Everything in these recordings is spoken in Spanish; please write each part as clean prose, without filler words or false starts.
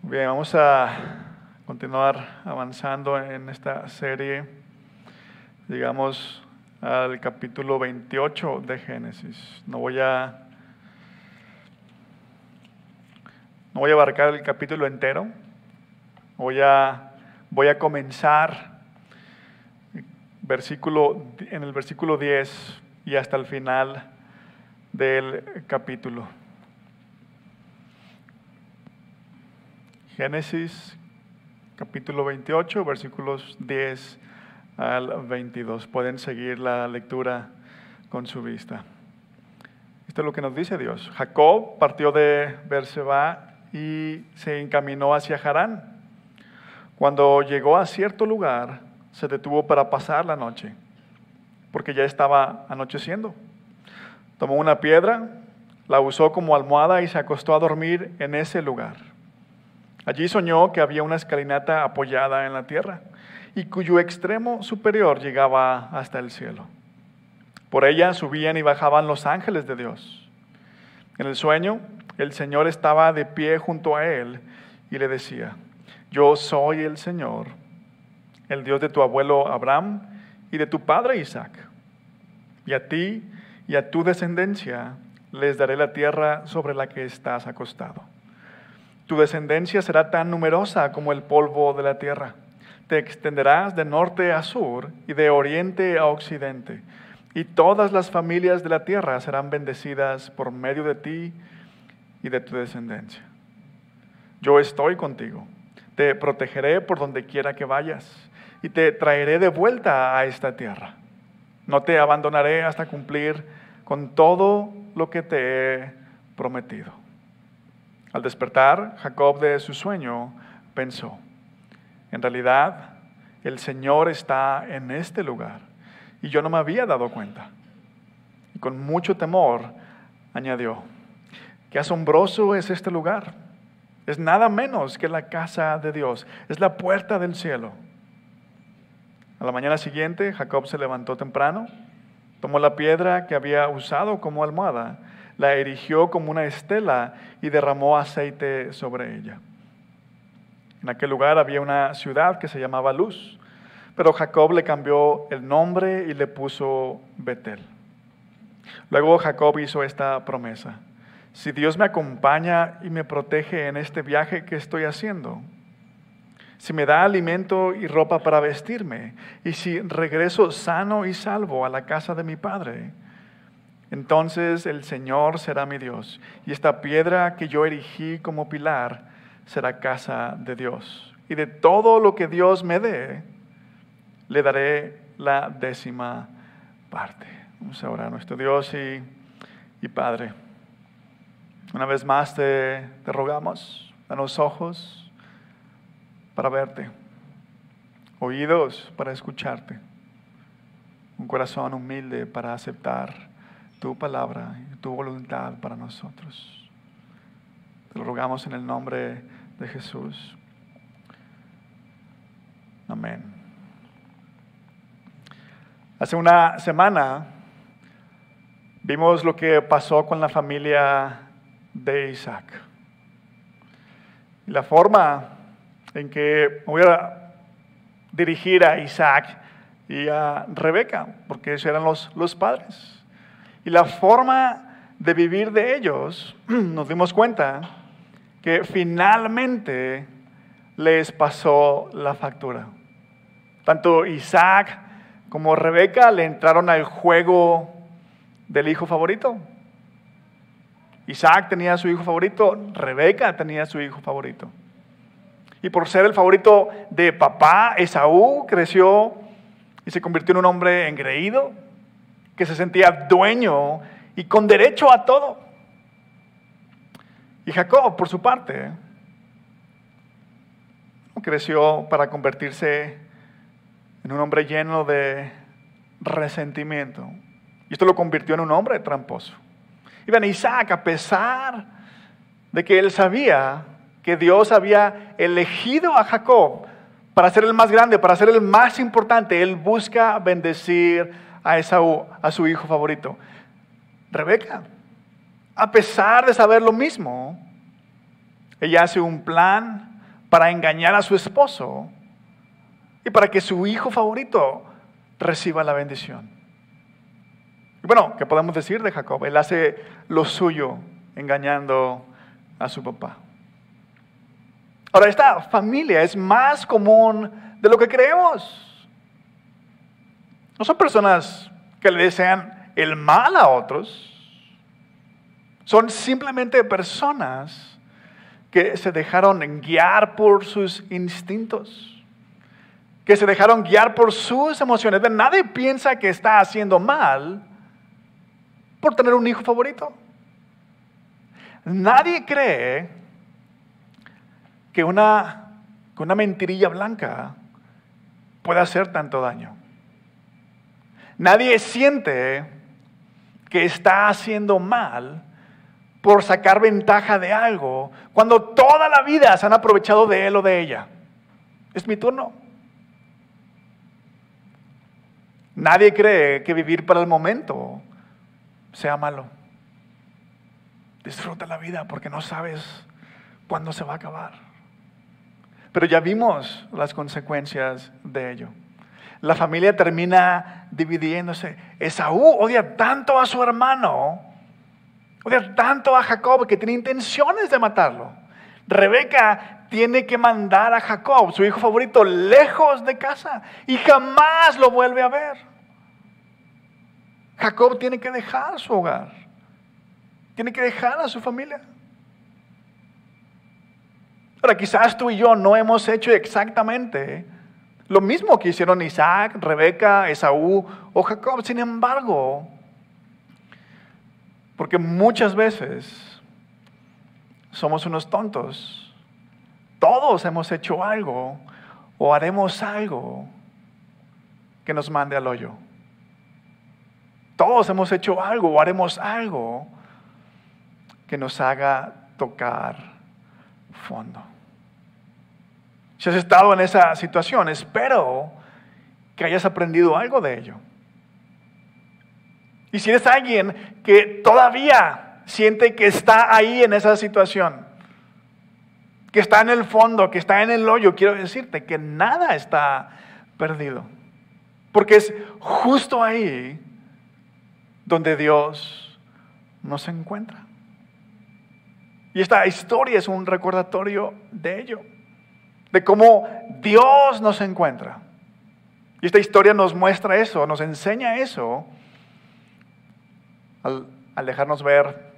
Bien, vamos a continuar avanzando en esta serie. Llegamos al capítulo 28 de Génesis. No voy a abarcar el capítulo entero. Voy a comenzar en el versículo 10 y hasta el final del capítulo. Génesis capítulo 28, versículos 10 al 22. Pueden seguir la lectura con su vista. Esto es lo que nos dice Dios. Jacob partió de Beerseba y se encaminó hacia Harán. Cuando llegó a cierto lugar, se detuvo para pasar la noche, porque ya estaba anocheciendo. Tomó una piedra, la usó como almohada y se acostó a dormir en ese lugar. Allí soñó que había una escalinata apoyada en la tierra y cuyo extremo superior llegaba hasta el cielo. Por ella subían y bajaban los ángeles de Dios. En el sueño, el Señor estaba de pie junto a él y le decía: Yo soy el Señor, el Dios de tu abuelo Abraham y de tu padre Isaac. Y a ti y a tu descendencia les daré la tierra sobre la que estás acostado. Tu descendencia será tan numerosa como el polvo de la tierra. Te extenderás de norte a sur y de oriente a occidente. Y todas las familias de la tierra serán bendecidas por medio de ti y de tu descendencia. Yo estoy contigo. Te protegeré por donde quiera que vayas y te traeré de vuelta a esta tierra. No te abandonaré hasta cumplir con todo lo que te he prometido. Al despertar, Jacob de su sueño pensó: en realidad, el Señor está en este lugar y yo no me había dado cuenta. Y con mucho temor añadió: qué asombroso es este lugar. Es nada menos que la casa de Dios, es la puerta del cielo. A la mañana siguiente, Jacob se levantó temprano, tomó la piedra que había usado como almohada, la erigió como una estela y derramó aceite sobre ella. En aquel lugar había una ciudad que se llamaba Luz, pero Jacob le cambió el nombre y le puso Betel. Luego Jacob hizo esta promesa: si Dios me acompaña y me protege en este viaje que estoy haciendo, si me da alimento y ropa para vestirme, y si regreso sano y salvo a la casa de mi padre, entonces el Señor será mi Dios, y esta piedra que yo erigí como pilar será casa de Dios. Y de todo lo que Dios me dé, le daré la 10ª parte. Vamos a orar a nuestro Dios y Padre. Una vez más te rogamos, danos ojos para verte, oídos para escucharte, un corazón humilde para aceptar tu palabra y tu voluntad para nosotros. Te lo rogamos en el nombre de Jesús. Amén. Hace una semana vimos lo que pasó con la familia de Isaac. Y la forma en que voy a dirigir a Isaac y a Rebeca, porque esos eran los padres. Y la forma de vivir de ellos, nos dimos cuenta que finalmente les pasó la factura. Tanto Isaac como Rebeca le entraron al juego del hijo favorito. Isaac tenía a su hijo favorito, Rebeca tenía a su hijo favorito. Y por ser el favorito de papá, Esaú creció y se convirtió en un hombre engreído, que se sentía dueño y con derecho a todo. Y Jacob, por su parte, creció para convertirse en un hombre lleno de resentimiento. Y esto lo convirtió en un hombre tramposo. Y ven, Isaac, a pesar de que él sabía que Dios había elegido a Jacob para ser el más grande, para ser el más importante, él busca bendecir a Esaú, a su hijo favorito. Rebeca, a pesar de saber lo mismo, ella hace un plan para engañar a su esposo y para que su hijo favorito reciba la bendición. Y bueno, ¿qué podemos decir de Jacob? Él hace lo suyo engañando a su papá. Ahora, esta familia es más común de lo que creemos. No son personas que le desean el mal a otros. Son simplemente personas que se dejaron guiar por sus instintos, que se dejaron guiar por sus emociones. Nadie piensa que está haciendo mal por tener un hijo favorito. Nadie cree que una mentirilla blanca puede hacer tanto daño. Nadie siente que está haciendo mal por sacar ventaja de algo cuando toda la vida se han aprovechado de él o de ella. Es mi turno. Nadie cree que vivir para el momento sea malo. Disfruta la vida porque no sabes cuándo se va a acabar. Pero ya vimos las consecuencias de ello. La familia termina dividiéndose. Esaú odia tanto a su hermano, odia tanto a Jacob que tiene intenciones de matarlo. Rebeca tiene que mandar a Jacob, su hijo favorito, lejos de casa y jamás lo vuelve a ver. Jacob tiene que dejar su hogar, tiene que dejar a su familia. Ahora, quizás tú y yo no hemos hecho exactamente lo mismo que hicieron Isaac, Rebeca, Esaú o Jacob. Sin embargo, porque muchas veces somos unos tontos, todos hemos hecho algo o haremos algo que nos mande al hoyo. Todos hemos hecho algo o haremos algo que nos haga tocar fondo. Si has estado en esa situación, espero que hayas aprendido algo de ello. Y si eres alguien que todavía siente que está ahí en esa situación, que está en el fondo, que está en el hoyo, quiero decirte que nada está perdido. Porque es justo ahí donde Dios nos encuentra. Y esta historia es un recordatorio de ello, de cómo Dios nos encuentra. Y esta historia nos muestra eso, nos enseña eso, al dejarnos ver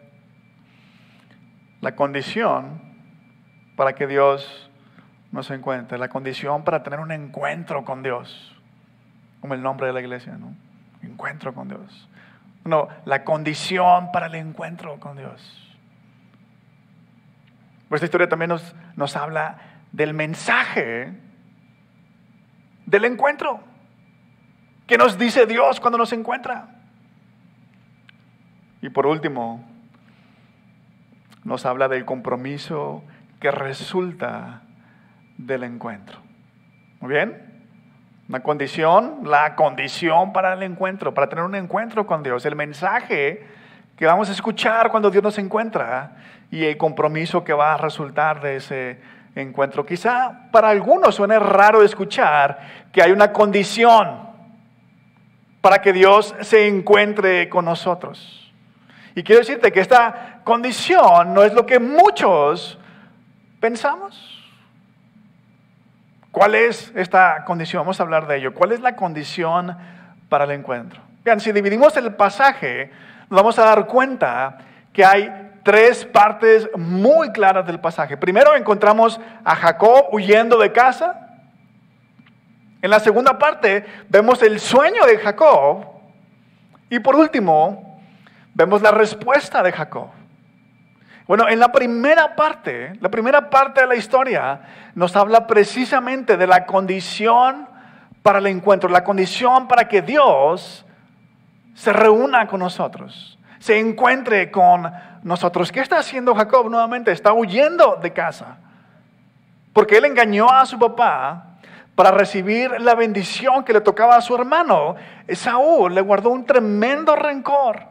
la condición para que Dios nos encuentre, la condición para tener un encuentro con Dios, como el nombre de la iglesia, ¿no? Encuentro con Dios. No, la condición para el encuentro con Dios. Pues esta historia también nos habla del mensaje del encuentro. ¿Qué nos dice Dios cuando nos encuentra? Y por último, nos habla del compromiso que resulta del encuentro. ¿Muy bien? Una condición, la condición para el encuentro, para tener un encuentro con Dios. El mensaje que vamos a escuchar cuando Dios nos encuentra y el compromiso que va a resultar de ese encuentro. Quizá para algunos suene raro escuchar que hay una condición para que Dios se encuentre con nosotros. Y quiero decirte que esta condición no es lo que muchos pensamos. ¿Cuál es esta condición? Vamos a hablar de ello. ¿Cuál es la condición para el encuentro? Vean, si dividimos el pasaje, nos vamos a dar cuenta que hay tres partes muy claras del pasaje. Primero encontramos a Jacob huyendo de casa. En la segunda parte vemos el sueño de Jacob. Y por último, vemos la respuesta de Jacob. Bueno, en la primera parte de la historia nos habla precisamente de la condición para el encuentro, la condición para que Dios se reúna con nosotros, se encuentre con nosotros. ¿Qué está haciendo Jacob nuevamente? Está huyendo de casa, porque él engañó a su papá para recibir la bendición que le tocaba a su hermano. Esaú le guardó un tremendo rencor.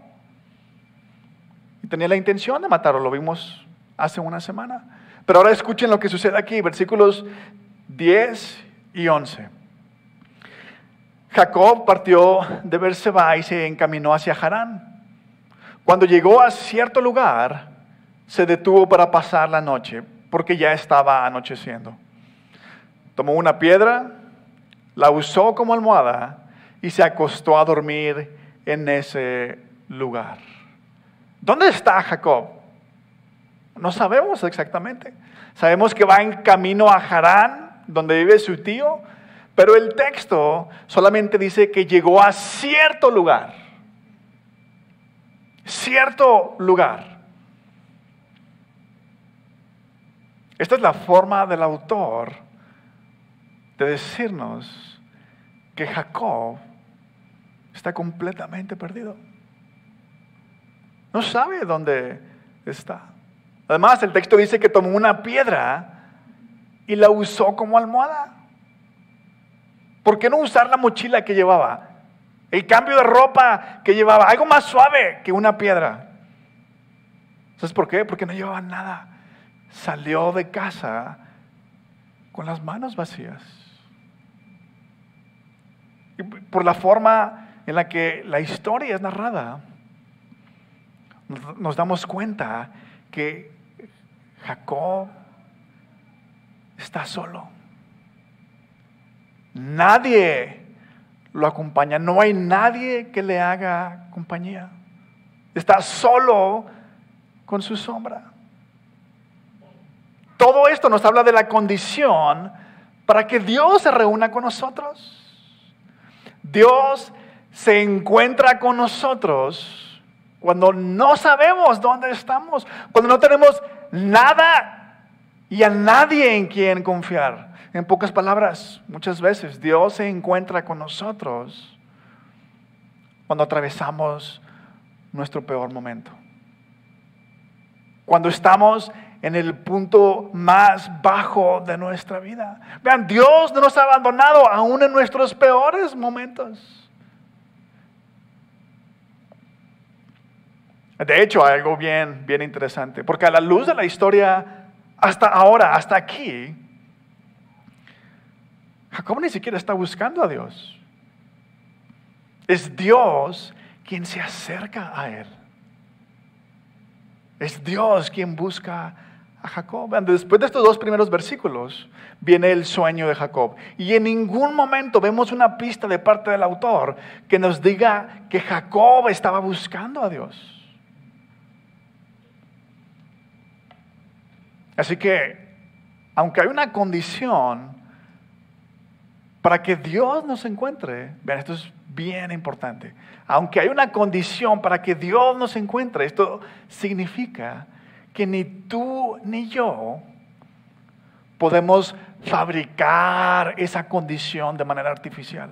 Tenía la intención de matarlo, lo vimos hace una semana. Pero ahora escuchen lo que sucede aquí, versículos 10 y 11. Jacob partió de Berseba y se encaminó hacia Harán. Cuando llegó a cierto lugar, se detuvo para pasar la noche, porque ya estaba anocheciendo. Tomó una piedra, la usó como almohada y se acostó a dormir en ese lugar. ¿Dónde está Jacob? No sabemos exactamente. Sabemos que va en camino a Harán, donde vive su tío, pero el texto solamente dice que llegó a cierto lugar. Cierto lugar. Esta es la forma del autor de decirnos que Jacob está completamente perdido. No sabe dónde está. Además, el texto dice que tomó una piedra y la usó como almohada. ¿Por qué no usar la mochila que llevaba? El cambio de ropa que llevaba, algo más suave que una piedra. ¿Sabes por qué? Porque no llevaba nada. Salió de casa con las manos vacías. Y por la forma en la que la historia es narrada, nos damos cuenta que Jacob está solo. Nadie lo acompaña, no hay nadie que le haga compañía. Está solo con su sombra. Todo esto nos habla de la condición para que Dios se reúna con nosotros. Dios se encuentra con nosotros cuando no sabemos dónde estamos, cuando no tenemos nada y a nadie en quien confiar. En pocas palabras, muchas veces Dios se encuentra con nosotros cuando atravesamos nuestro peor momento. Cuando estamos en el punto más bajo de nuestra vida. Vean, Dios no nos ha abandonado aún en nuestros peores momentos. De hecho, hay algo bien interesante, porque a la luz de la historia hasta ahora, hasta aquí, Jacob ni siquiera está buscando a Dios. Es Dios quien se acerca a él. Es Dios quien busca a Jacob. Después de estos dos primeros versículos viene el sueño de Jacob. Y en ningún momento vemos una pista de parte del autor que nos diga que Jacob estaba buscando a Dios. Así que, aunque hay una condición para que Dios nos encuentre, vean, esto es bien importante. Aunque hay una condición para que Dios nos encuentre, esto significa que ni tú ni yo podemos fabricar esa condición de manera artificial.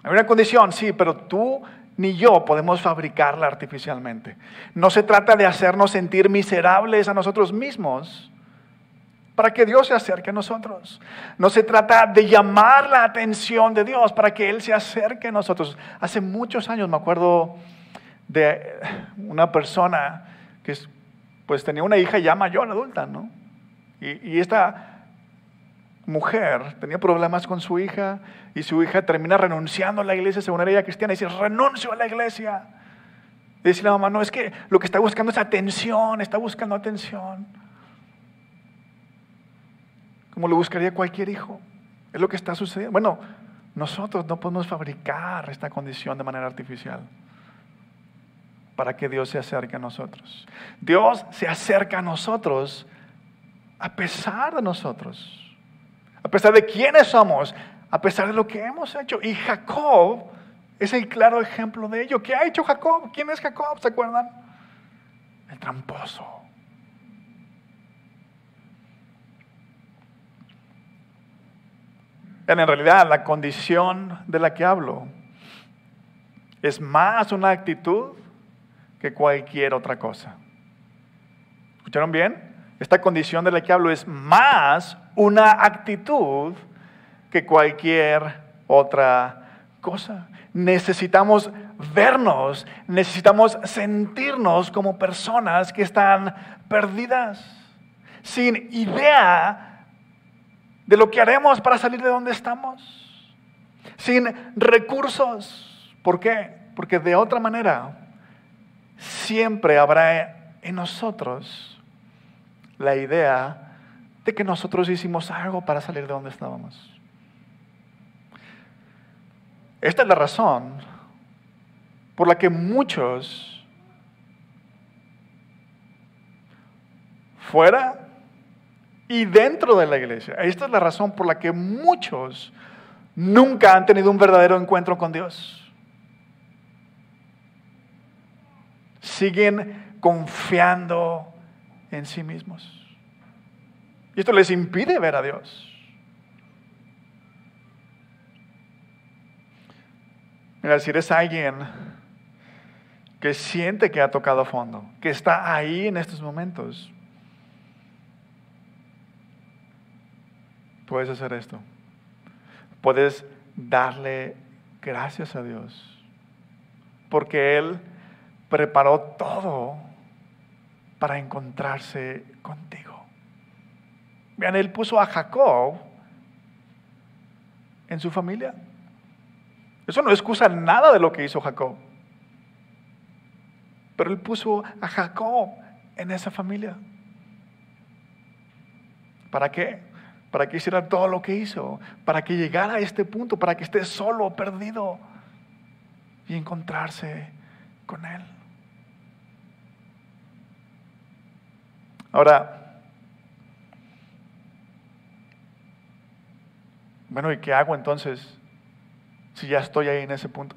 Hay una condición, sí, pero tú ni yo podemos fabricarla artificialmente. No se trata de hacernos sentir miserables a nosotros mismos para que Dios se acerque a nosotros. No se trata de llamar la atención de Dios para que Él se acerque a nosotros. Hace muchos años me acuerdo de una persona que pues tenía una hija ya mayor, adulta, ¿no? Y esta mujer tenía problemas con su hija y su hija termina renunciando a la iglesia, según era ella cristiana, y dice, renuncio a la iglesia. Y dice la mamá, no, es que lo que está buscando es atención, está buscando atención. Como lo buscaría cualquier hijo. Es lo que está sucediendo. Bueno, nosotros no podemos fabricar esta condición de manera artificial para que Dios se acerque a nosotros. Dios se acerca a nosotros a pesar de nosotros, a pesar de quiénes somos, a pesar de lo que hemos hecho. Y Jacob es el claro ejemplo de ello. ¿Qué ha hecho Jacob? ¿Quién es Jacob? ¿Se acuerdan? El tramposo. En realidad, la condición de la que hablo es más una actitud que cualquier otra cosa. ¿Escucharon bien? Esta condición de la que hablo es más una actitud que cualquier otra cosa. Necesitamos vernos, necesitamos sentirnos como personas que están perdidas. sin idea de lo que haremos para salir de donde estamos, sin recursos. ¿Por qué? Porque de otra manera siempre habrá en nosotros la idea de que nosotros hicimos algo para salir de donde estábamos. Esta es la razón por la que muchos fuera y dentro de la iglesia, esta es la razón por la que muchos nunca han tenido un verdadero encuentro con Dios. Siguen confiando en sí mismos. Y esto les impide ver a Dios. Mira, si eres alguien que siente que ha tocado fondo, que está ahí en estos momentos, puedes hacer esto. Puedes darle gracias a Dios, porque Él preparó todo para encontrarse contigo. Vean, Él puso a Jacob en su familia. Eso no excusa nada de lo que hizo Jacob. Pero Él puso a Jacob en esa familia. ¿Para qué? Para que hiciera todo lo que hizo. Para que llegara a este punto. Para que esté solo, perdido. Y encontrarse con Él. Ahora, bueno, ¿y qué hago entonces si ya estoy ahí en ese punto?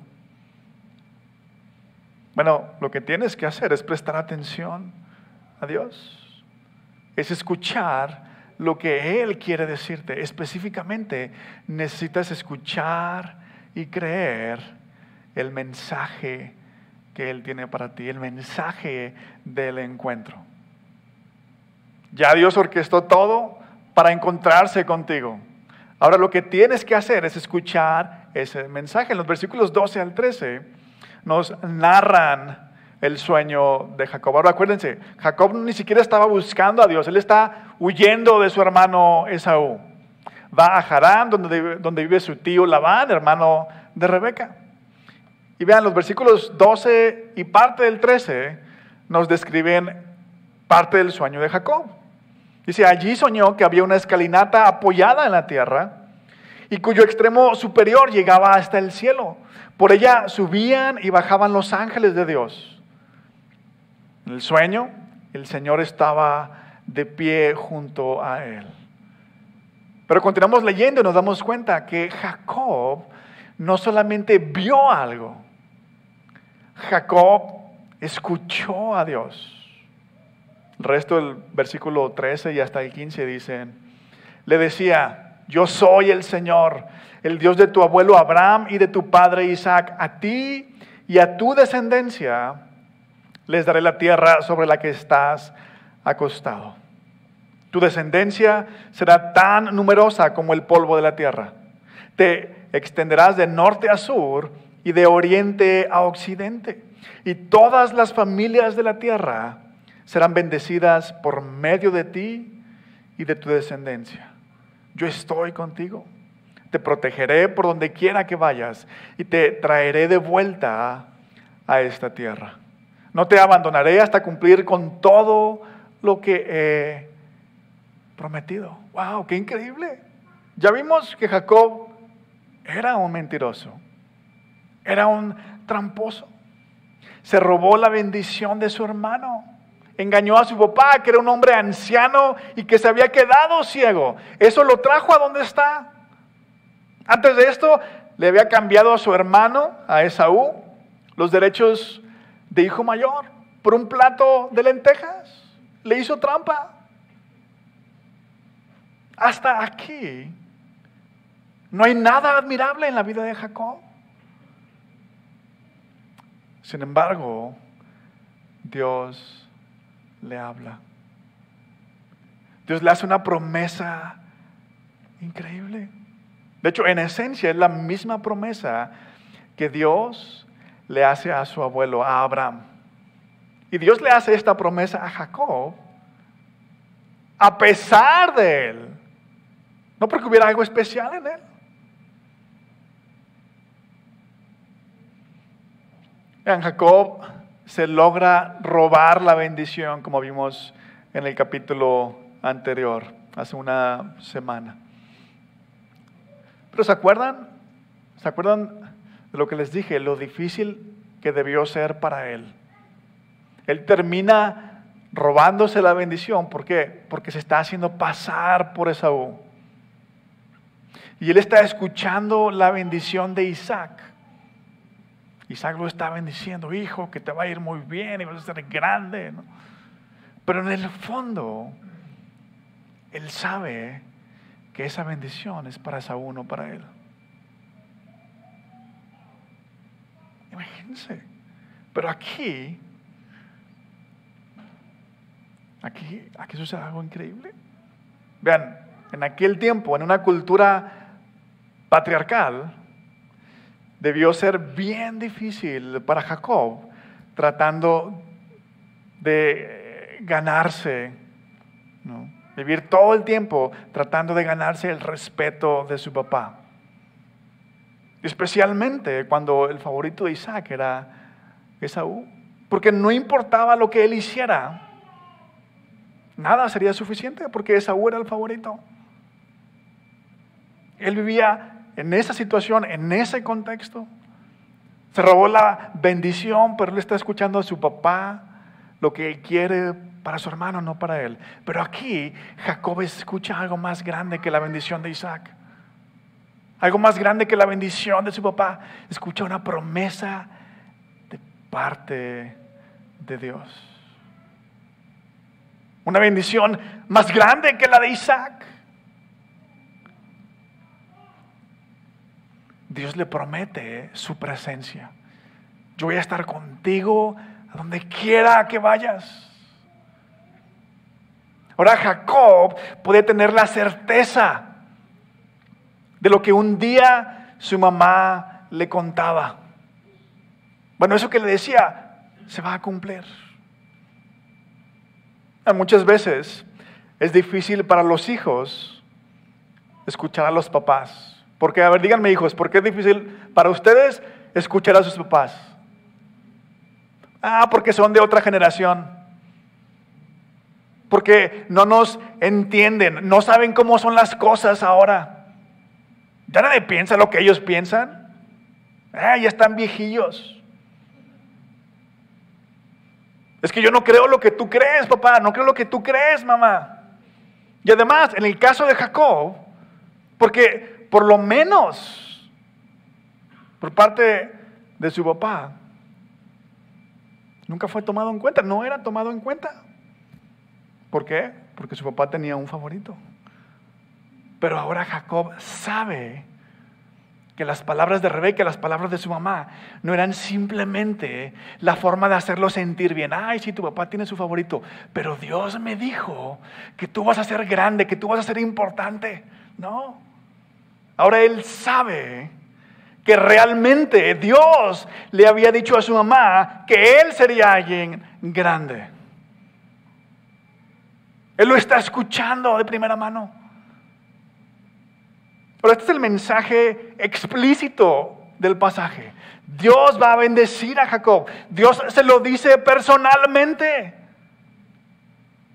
Bueno, lo que tienes que hacer es prestar atención a Dios. Es escuchar lo que Él quiere decirte. Específicamente, necesitas escuchar y creer el mensaje que Él tiene para ti, el mensaje del encuentro. Ya Dios orquestó todo para encontrarse contigo. Ahora lo que tienes que hacer es escuchar ese mensaje. En los versículos 12 al 13 nos narran el sueño de Jacob. Ahora acuérdense, Jacob ni siquiera estaba buscando a Dios. Él está huyendo de su hermano Esaú. Va a Harán, donde vive su tío Labán, hermano de Rebeca. Y vean, los versículos 12 y parte del 13 nos describen parte del sueño de Jacob. Dice, allí soñó que había una escalinata apoyada en la tierra y cuyo extremo superior llegaba hasta el cielo. Por ella subían y bajaban los ángeles de Dios. En el sueño, el Señor estaba de pie junto a él. Pero continuamos leyendo y nos damos cuenta que Jacob no solamente vio algo, Jacob escuchó a Dios. El resto del versículo 13 y hasta el 15 dicen, le decía, yo soy el Señor, el Dios de tu abuelo Abraham y de tu padre Isaac. A ti y a tu descendencia les daré la tierra sobre la que estás acostado. Tu descendencia será tan numerosa como el polvo de la tierra. Te extenderás de norte a sur y de oriente a occidente. Y todas las familias de la tierra serán bendecidas por medio de ti y de tu descendencia. Yo estoy contigo. Te protegeré por donde quiera que vayas y te traeré de vuelta a esta tierra. No te abandonaré hasta cumplir con todo lo que he prometido. ¡Wow! ¡Qué increíble! Ya vimos que Jacob era un mentiroso. Era un tramposo. Se robó la bendición de su hermano. Engañó a su papá, que era un hombre anciano y que se había quedado ciego. Eso lo trajo a donde está. Antes de esto, le había cambiado a su hermano, a Esaú, los derechos de hijo mayor por un plato de lentejas. Le hizo trampa. Hasta aquí no hay nada admirable en la vida de Jacob. Sin embargo, Dios le habla. Dios le hace una promesa increíble. De hecho, en esencia es la misma promesa que Dios le hace a su abuelo, a Abraham. Y Dios le hace esta promesa a Jacob a pesar de él. No porque hubiera algo especial en él. En Jacob se logra robar la bendición, como vimos en el capítulo anterior, hace una semana. Pero ¿se acuerdan? ¿Se acuerdan de lo que les dije? Lo difícil que debió ser para él. Él termina robándose la bendición. ¿Por qué? Porque se está haciendo pasar por Esaú. Y él está escuchando la bendición de Isaac. Isaac lo está bendiciendo: hijo, que te va a ir muy bien y vas a ser grande, ¿no? Pero en el fondo, él sabe que esa bendición es para Esaú, no para él. Imagínense. Pero aquí sucede algo increíble. Vean, en aquel tiempo, en una cultura patriarcal, debió ser bien difícil para Jacob tratando de ganarse, ¿no? Vivir todo el tiempo tratando de ganarse el respeto de su papá. Especialmente cuando el favorito de Isaac era Esaú. Porque no importaba lo que él hiciera, nada sería suficiente porque Esaú era el favorito. Él vivía en esa situación, en ese contexto. Se robó la bendición, pero él está escuchando a su papá, lo que él quiere para su hermano, no para él. Pero aquí Jacob escucha algo más grande que la bendición de Isaac. Algo más grande que la bendición de su papá. Escucha una promesa de parte de Dios. Una bendición más grande que la de Isaac. Dios le promete su presencia. Yo voy a estar contigo a donde quiera que vayas. Ahora Jacob puede tener la certeza de lo que un día su mamá le contaba. Bueno, eso que le decía se va a cumplir. Muchas veces es difícil para los hijos escuchar a los papás. Porque, a ver, díganme, hijos, ¿por qué es difícil para ustedes escuchar a sus papás? Porque son de otra generación. Porque no nos entienden, no saben cómo son las cosas ahora. Ya nadie piensa lo que ellos piensan. Ya están viejillos. Es que yo no creo lo que tú crees, papá, no creo lo que tú crees, mamá. Y además, en el caso de Jacob, porque por lo menos por parte de su papá nunca fue tomado en cuenta, no era tomado en cuenta. ¿Por qué? Porque su papá tenía un favorito. Pero ahora Jacob sabe que las palabras de Rebeca, las palabras de su mamá, no eran simplemente la forma de hacerlo sentir bien. Ay, sí, tu papá tiene su favorito, pero Dios me dijo que tú vas a ser grande, que tú vas a ser importante. No. Ahora él sabe que realmente Dios le había dicho a su mamá que él sería alguien grande. Él lo está escuchando de primera mano. Pero este es el mensaje explícito del pasaje. Dios va a bendecir a Jacob. Dios se lo dice personalmente.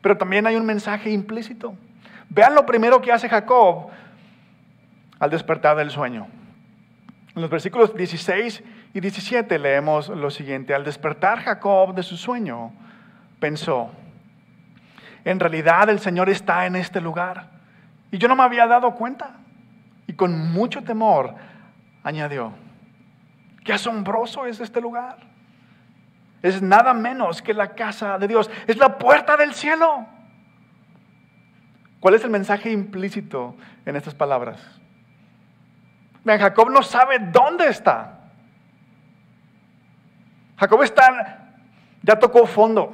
Pero también hay un mensaje implícito. Vean lo primero que hace Jacob al despertar del sueño. En los versículos 16 y 17 leemos lo siguiente. Al despertar Jacob de su sueño, pensó: en realidad el Señor está en este lugar y yo no me había dado cuenta. Y con mucho temor añadió: qué asombroso es este lugar. Es nada menos que la casa de Dios. Es la puerta del cielo. ¿Cuál es el mensaje implícito en estas palabras? Vean, Jacob no sabe dónde está. Jacob ya tocó fondo.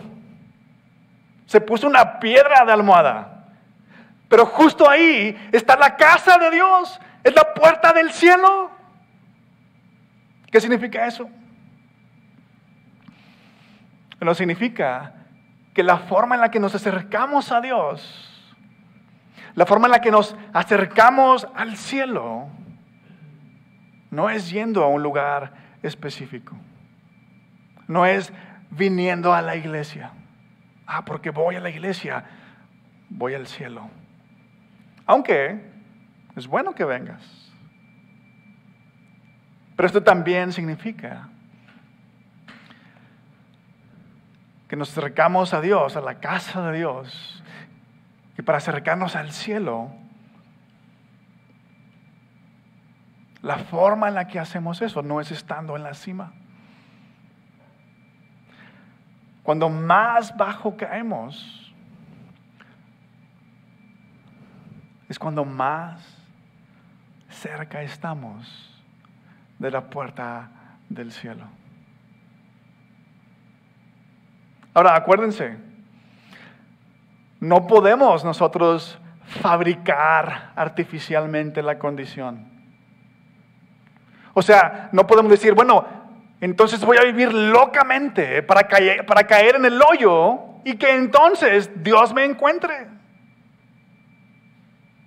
Se puso una piedra de almohada. Pero justo ahí está la casa de Dios. Es la puerta del cielo. ¿Qué significa eso? Bueno, significa que la forma en la que nos acercamos a Dios La forma en la que nos acercamos al cielo no es yendo a un lugar específico. No es viniendo a la iglesia. Porque voy a la iglesia, voy al cielo. Aunque es bueno que vengas. Pero esto también significa que nos acercamos a Dios, a la casa de Dios, y para acercarnos al cielo, la forma en la que hacemos eso no es estando en la cima. Cuando más bajo caemos, es cuando más cerca estamos de la puerta del cielo. Ahora, acuérdense, no podemos nosotros fabricar artificialmente la condición. O sea, no podemos decir, bueno, entonces voy a vivir locamente para caer en el hoyo y que entonces Dios me encuentre.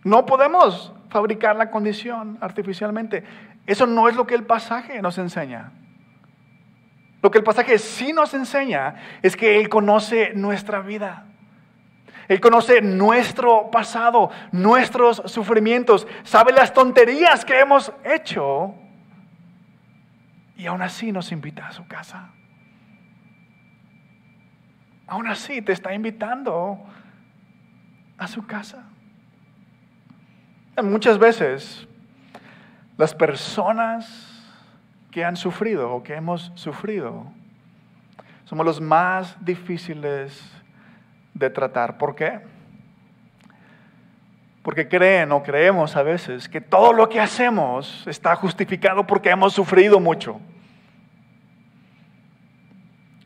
No podemos fabricar la condición artificialmente. Eso no es lo que el pasaje nos enseña. Lo que el pasaje sí nos enseña es que Él conoce nuestra vida. Él conoce nuestro pasado, nuestros sufrimientos, sabe las tonterías que hemos hecho y aún así nos invita a su casa. Aún así te está invitando a su casa. Muchas veces las personas que han sufrido o que hemos sufrido somos los más difíciles de tratar. ¿Por qué? Porque creen o creemos a veces que todo lo que hacemos está justificado porque hemos sufrido mucho.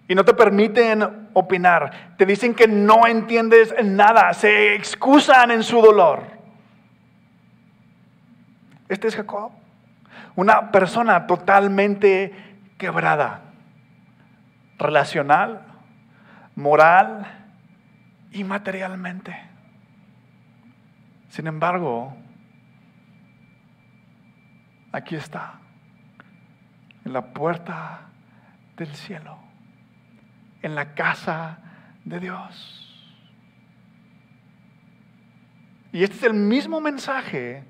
Y no te permiten opinar. Te dicen que no entiendes nada. Se excusan en su dolor. Este es Jacob. Una persona totalmente quebrada. Relacional, moral y materialmente. Sin embargo, aquí está, en la puerta del cielo, en la casa de Dios. Y este es el mismo mensaje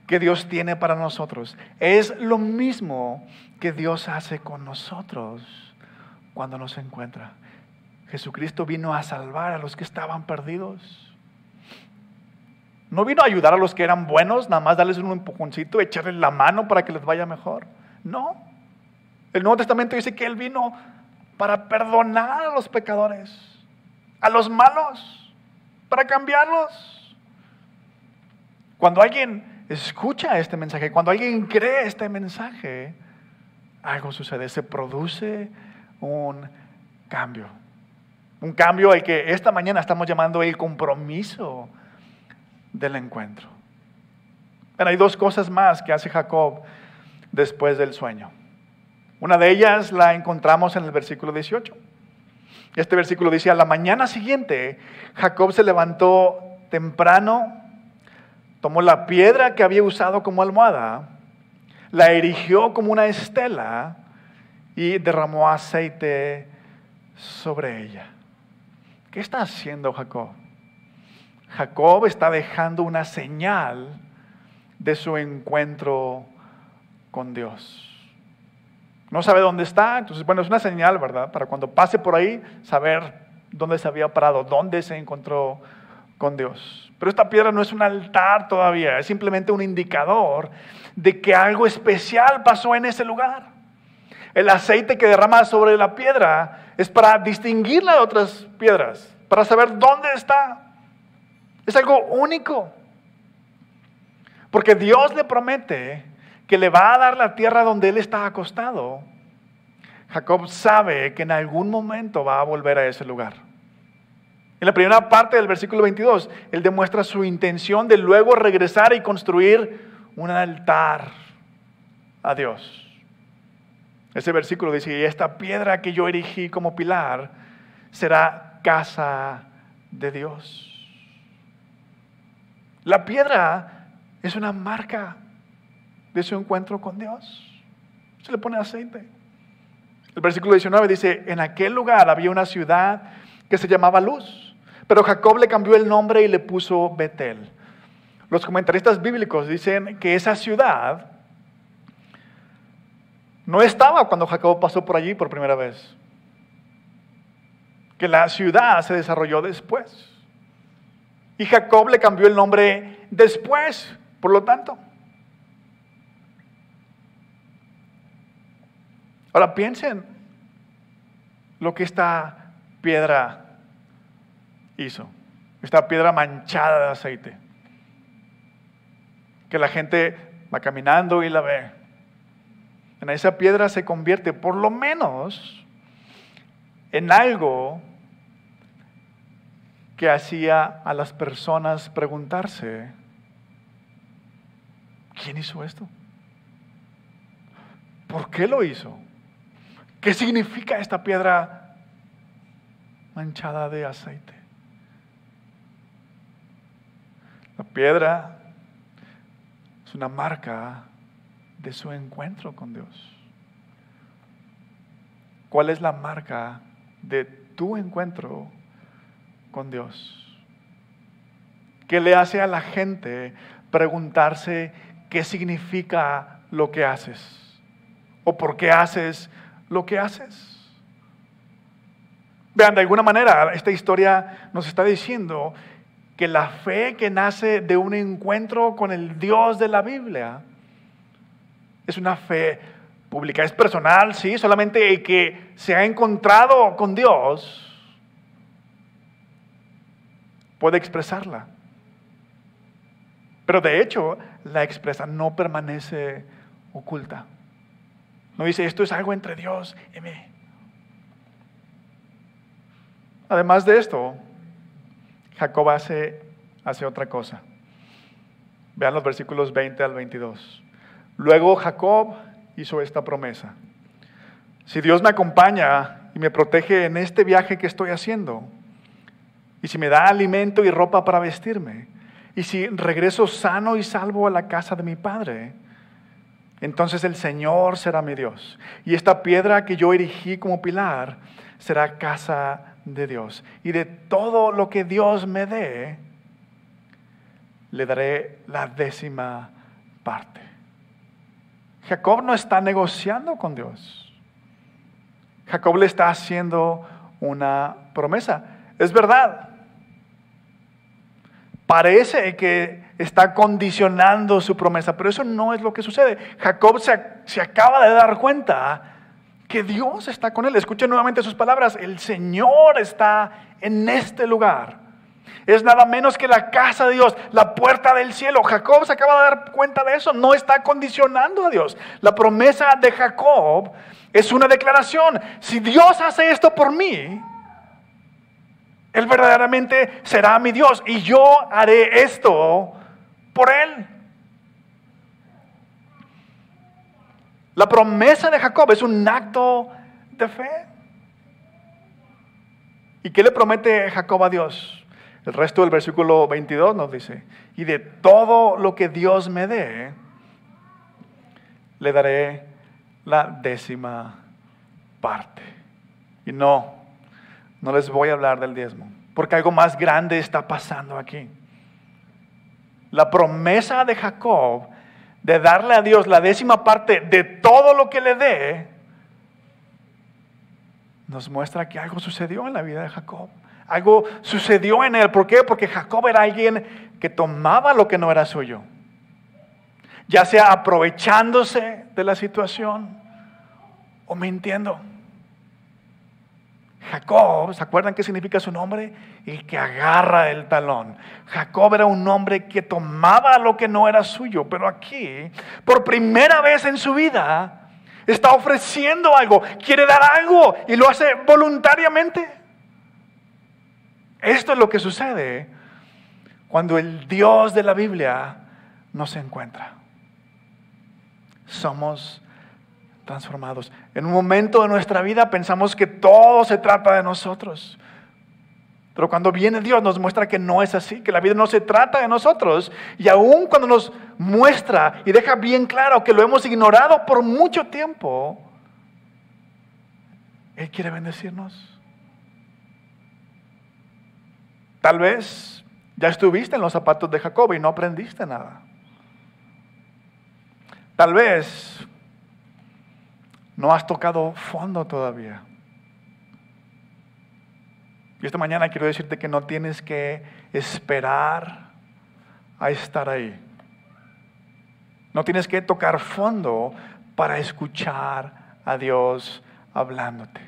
que Dios tiene para nosotros. Es lo mismo que Dios hace con nosotros cuando nos encuentra. Jesucristo vino a salvar a los que estaban perdidos. No vino a ayudar a los que eran buenos, nada más darles un empujoncito, echarles la mano para que les vaya mejor. No. El Nuevo Testamento dice que Él vino para perdonar a los pecadores, a los malos, para cambiarlos. Cuando alguien escucha este mensaje, cuando alguien cree este mensaje, algo sucede, se produce un cambio. Un cambio al que esta mañana estamos llamando el compromiso del encuentro. Pero hay dos cosas más que hace Jacob después del sueño. Una de ellas la encontramos en el versículo 18. Este versículo dice: a la mañana siguiente, Jacob se levantó temprano, tomó la piedra que había usado como almohada, la erigió como una estela y derramó aceite sobre ella. ¿Qué está haciendo Jacob? Jacob está dejando una señal de su encuentro con Dios. No sabe dónde está, entonces bueno, es una señal, ¿verdad? Para cuando pase por ahí, saber dónde se había parado, dónde se encontró con Dios. Pero esta piedra no es un altar todavía, es simplemente un indicador de que algo especial pasó en ese lugar. El aceite que derrama sobre la piedra es para distinguirla de otras piedras, para saber dónde está. Es algo único. Porque Dios le promete que le va a dar la tierra donde él está acostado. Jacob sabe que en algún momento va a volver a ese lugar. En la primera parte del versículo 22, él demuestra su intención de luego regresar y construir un altar a Dios. Ese versículo dice: y esta piedra que yo erigí como pilar será casa de Dios. La piedra es una marca de su encuentro con Dios. Se le pone aceite. El versículo 19 dice, en aquel lugar había una ciudad que se llamaba Luz, pero Jacob le cambió el nombre y le puso Betel. Los comentaristas bíblicos dicen que esa ciudad no estaba cuando Jacob pasó por allí por primera vez. Que la ciudad se desarrolló después. Y Jacob le cambió el nombre después, por lo tanto. Ahora piensen lo que esta piedra hizo. Esta piedra manchada de aceite. Que la gente va caminando y la ve. En esa piedra se convierte por lo menos en algo que hacía a las personas preguntarse, ¿quién hizo esto? ¿Por qué lo hizo? ¿Qué significa esta piedra manchada de aceite? La piedra es una marca de su encuentro con Dios. ¿Cuál es la marca de tu encuentro con Dios? ¿Qué le hace a la gente preguntarse qué significa lo que haces? ¿O por qué haces lo que haces? Vean, de alguna manera esta historia nos está diciendo que la fe que nace de un encuentro con el Dios de la Biblia es una fe pública, es personal, sí, solamente el que se ha encontrado con Dios puede expresarla. Pero de hecho, la expresa, no permanece oculta. No dice, esto es algo entre Dios y mí. Además de esto, Jacob hace otra cosa. Vean los versículos 20 al 22. Luego Jacob hizo esta promesa. Si Dios me acompaña y me protege en este viaje que estoy haciendo, y si me da alimento y ropa para vestirme, y si regreso sano y salvo a la casa de mi padre, entonces el Señor será mi Dios. Y esta piedra que yo erigí como pilar será casa de Dios. Y de todo lo que Dios me dé, le daré la 10ª parte. Jacob no está negociando con Dios. Jacob le está haciendo una promesa. Es verdad. Parece que está condicionando su promesa, pero eso no es lo que sucede. Jacob se acaba de dar cuenta que Dios está con él. Escuchen nuevamente sus palabras. El Señor está en este lugar. Es nada menos que la casa de Dios, la puerta del cielo. Jacob se acaba de dar cuenta de eso. No está condicionando a Dios. La promesa de Jacob es una declaración. Si Dios hace esto por mí, Él verdaderamente será mi Dios y yo haré esto por Él. La promesa de Jacob es un acto de fe. ¿Y qué le promete Jacob a Dios? El resto del versículo 22 nos dice, y de todo lo que Dios me dé, le daré la 10ª parte. Y no les voy a hablar del diezmo, porque algo más grande está pasando aquí. La promesa de Jacob de darle a Dios la 10ª parte de todo lo que le dé, nos muestra que algo sucedió en la vida de Jacob. Algo sucedió en él. ¿Por qué? Porque Jacob era alguien que tomaba lo que no era suyo. Ya sea aprovechándose de la situación o mintiendo. Jacob, ¿se acuerdan qué significa su nombre? El que agarra el talón. Jacob era un hombre que tomaba lo que no era suyo, pero aquí, por primera vez en su vida, está ofreciendo algo, quiere dar algo y lo hace voluntariamente. Esto es lo que sucede cuando el Dios de la Biblia nos encuentra. Somos transformados. En un momento de nuestra vida pensamos que todo se trata de nosotros. Pero cuando viene Dios nos muestra que no es así, que la vida no se trata de nosotros. Y aún cuando nos muestra y deja bien claro que lo hemos ignorado por mucho tiempo, Él quiere bendecirnos. Tal vez ya estuviste en los zapatos de Jacob y no aprendiste nada. Tal vez no has tocado fondo todavía. Y esta mañana quiero decirte que no tienes que esperar a estar ahí. No tienes que tocar fondo para escuchar a Dios hablándote.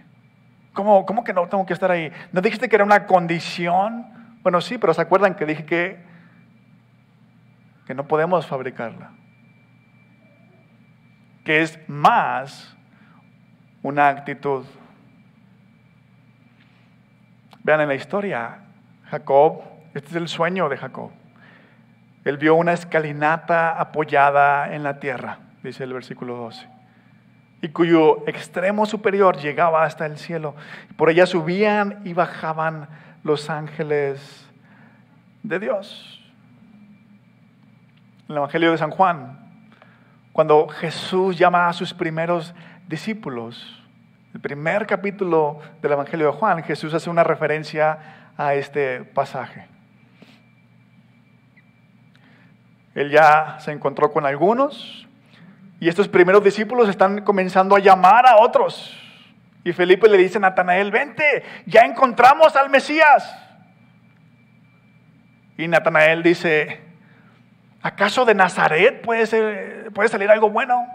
¿Cómo que no tengo que estar ahí? ¿No dijiste que era una condición? Bueno, sí, pero ¿se acuerdan que dije que no podemos fabricarla? Que es más una actitud. Vean en la historia, Jacob, este es el sueño de Jacob. Él vio una escalinata apoyada en la tierra, dice el versículo 12, y cuyo extremo superior llegaba hasta el cielo. Por ella subían y bajaban los ángeles de Dios. En el Evangelio de San Juan, cuando Jesús llama a sus primeros discípulos, el primer capítulo del Evangelio de Juan, Jesús hace una referencia a este pasaje. Él ya se encontró con algunos y estos primeros discípulos están comenzando a llamar a otros. Y Felipe le dice a Natanael, vente, ya encontramos al Mesías. Y Natanael dice, ¿acaso de Nazaret puede salir algo bueno?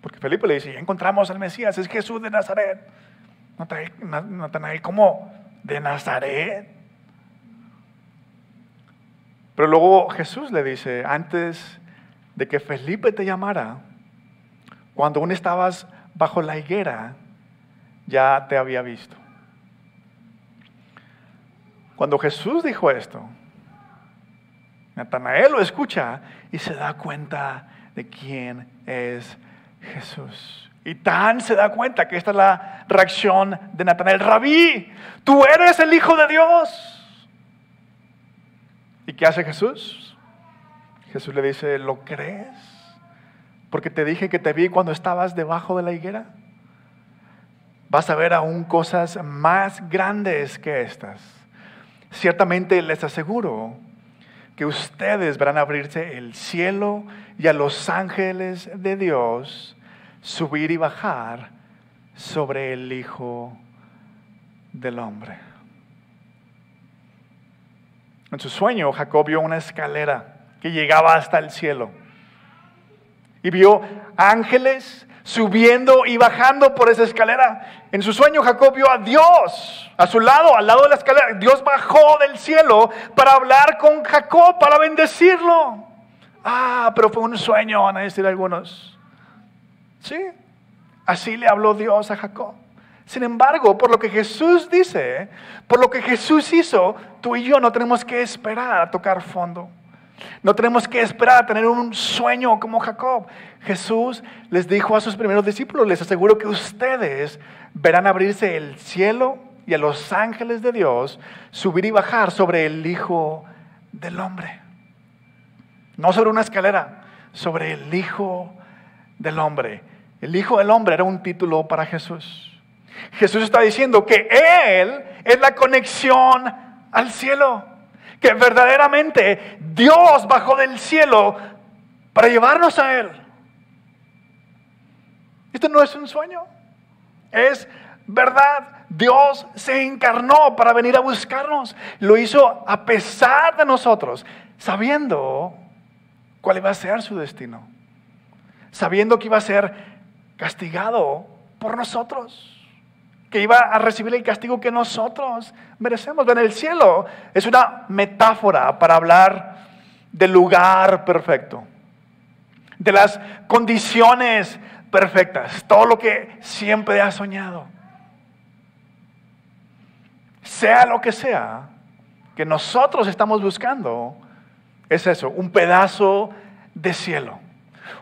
Porque Felipe le dice, ya encontramos al Mesías, es Jesús de Nazaret. Natanael, ¿cómo? ¿De Nazaret? Pero luego Jesús le dice, antes de que Felipe te llamara, cuando aún estabas bajo la higuera, ya te había visto. Cuando Jesús dijo esto, Natanael lo escucha y se da cuenta de quién es Jesús. Y tan se da cuenta que esta es la reacción de Natanael. Rabí, tú eres el Hijo de Dios. ¿Y qué hace Jesús? Jesús le dice, ¿lo crees? Porque te dije que te vi cuando estabas debajo de la higuera. Vas a ver aún cosas más grandes que estas. Ciertamente les aseguro que ustedes verán abrirse el cielo y a los ángeles de Dios subir y bajar sobre el Hijo del Hombre. En su sueño, Jacob vio una escalera que llegaba hasta el cielo y vio ángeles subiendo y bajando por esa escalera. En su sueño Jacob vio a Dios a su lado, al lado de la escalera. Dios bajó del cielo para hablar con Jacob, para bendecirlo. Pero fue un sueño, van a decir algunos. Sí, así le habló Dios a Jacob. Sin embargo, por lo que Jesús dice, por lo que Jesús hizo, tú y yo no tenemos que esperar a tocar fondo. No tenemos que esperar a tener un sueño como Jacob. Jesús les dijo a sus primeros discípulos, les aseguro que ustedes verán abrirse el cielo y a los ángeles de Dios subir y bajar sobre el Hijo del Hombre. No sobre una escalera, sobre el Hijo del Hombre. El Hijo del Hombre era un título para Jesús. Jesús está diciendo que Él es la conexión al cielo. Que verdaderamente Dios bajó del cielo para llevarnos a Él. Esto no es un sueño, es verdad. Dios se encarnó para venir a buscarnos. Lo hizo a pesar de nosotros, sabiendo cuál iba a ser su destino. Sabiendo que iba a ser castigado por nosotros. Que iba a recibir el castigo que nosotros merecemos. En el cielo es una metáfora para hablar del lugar perfecto, de las condiciones perfectas, todo lo que siempre has soñado. Sea lo que sea que nosotros estamos buscando, es eso, un pedazo de cielo,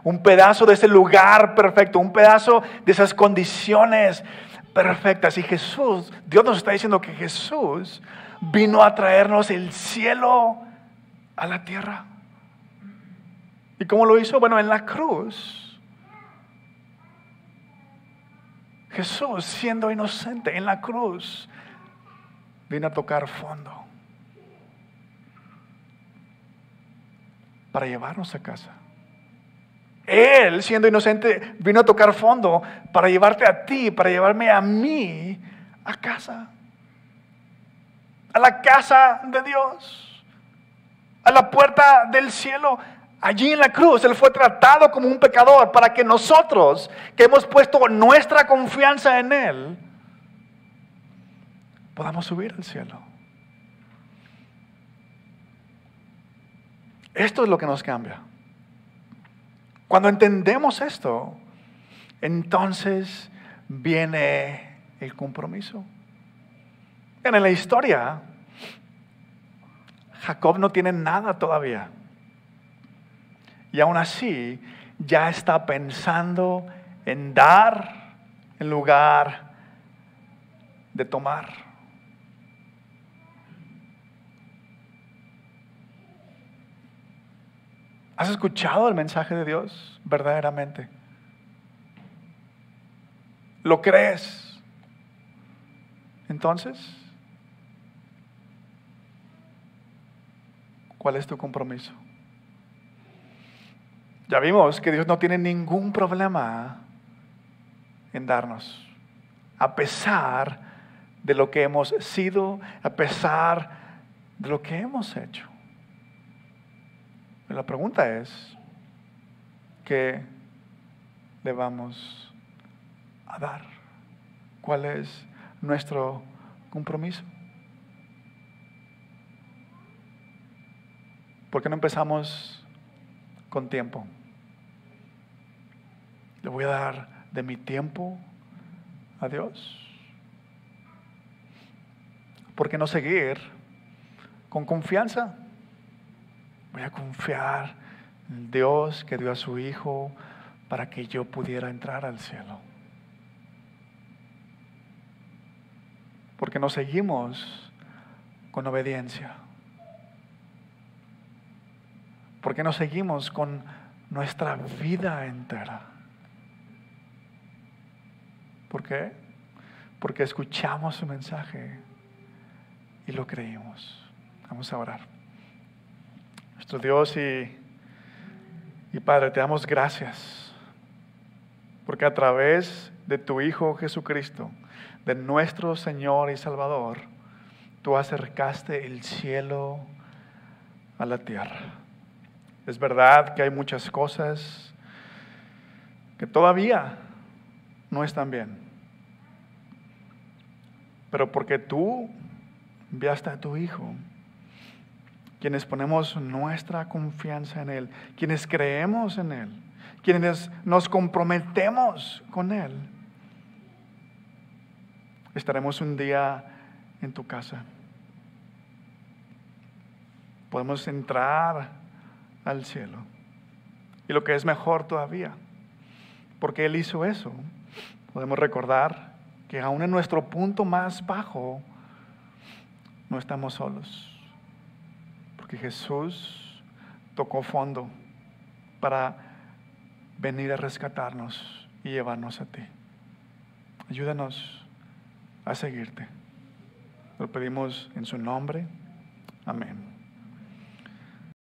un pedazo de ese lugar perfecto, un pedazo de esas condiciones perfectas. Y Dios nos está diciendo que Jesús vino a traernos el cielo a la tierra. ¿Y cómo lo hizo? Bueno, en la cruz. Jesús, siendo inocente en la cruz, vino a tocar fondo para llevarnos a casa. Él, siendo inocente, vino a tocar fondo para llevarte a ti, para llevarme a mí a casa. A la casa de Dios. A la puerta del cielo. Allí en la cruz, Él fue tratado como un pecador para que nosotros, que hemos puesto nuestra confianza en Él, podamos subir al cielo. Esto es lo que nos cambia. Cuando entendemos esto, entonces viene el compromiso. En la historia, Jacob no tiene nada todavía. Y aún así, ya está pensando en dar en lugar de tomar. ¿Has escuchado el mensaje de Dios verdaderamente? ¿Lo crees? Entonces, ¿cuál es tu compromiso? Ya vimos que Dios no tiene ningún problema en darnos, a pesar de lo que hemos sido, a pesar de lo que hemos hecho. La pregunta es, ¿qué le vamos a dar? ¿Cuál es nuestro compromiso? ¿Por qué no empezamos con tiempo? Le voy a dar de mi tiempo a Dios. ¿Por qué no seguir con confianza? Voy a confiar en Dios que dio a su Hijo para que yo pudiera entrar al cielo. Porque no seguimos con obediencia. Porque no seguimos con nuestra vida entera. ¿Por qué? Porque escuchamos su mensaje y lo creímos. Vamos a orar. Nuestro Dios y Padre, te damos gracias porque a través de tu Hijo Jesucristo, de nuestro Señor y Salvador, tú acercaste el cielo a la tierra. Es verdad que hay muchas cosas que todavía no están bien, pero porque tú enviaste a tu Hijo, quienes ponemos nuestra confianza en Él, quienes creemos en Él, quienes nos comprometemos con Él, estaremos un día en tu casa. Podemos entrar al cielo. Y lo que es mejor todavía, porque Él hizo eso, podemos recordar que aún en nuestro punto más bajo, no estamos solos. Que Jesús tocó fondo para venir a rescatarnos y llevarnos a ti. Ayúdanos a seguirte. Lo pedimos en su nombre. Amén.